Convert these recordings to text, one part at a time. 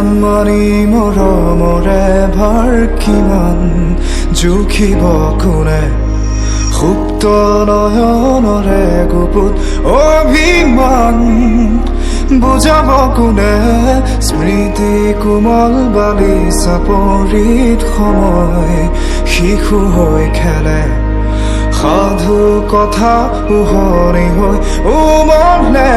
낭만이 মৰমৰে ভাৰ কিমান জুখিব কোনে সুপ্ত নয়নৰে গুপুত অভিমান বুজাব কোনে স্মৃতি কোমল বালিচা পৰিত সময় শিশু হৈ খেলে সাধু কথা উহনি হৈ উমলে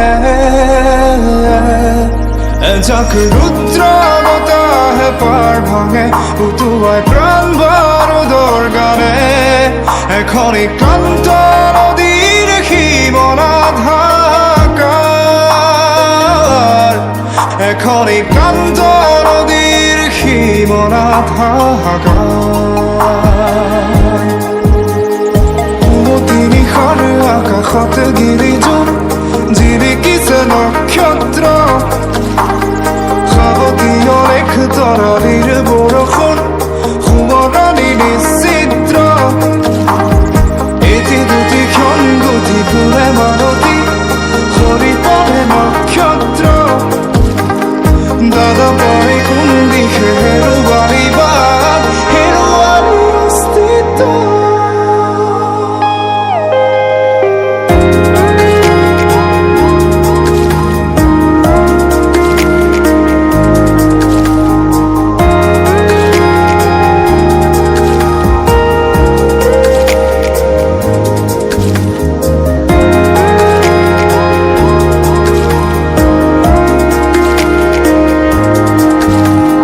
এজাক ৰুদ্ৰ বতাহে পাৰ ভাঙে উটুৱাই প্ৰাণ বাৰুদৰ গানে এখন ক্লান্ত নদীৰ সীমনাধাকাৰ এখন ক্লান্ত নদীৰ সীমনাধাকাৰ পুৱতি নিশাৰ আকাশত গিৰিজোৰ জিলিকিছে নক্ষত্ৰ সাৱতীয় লেখ তৰালিৰ বৰষুণ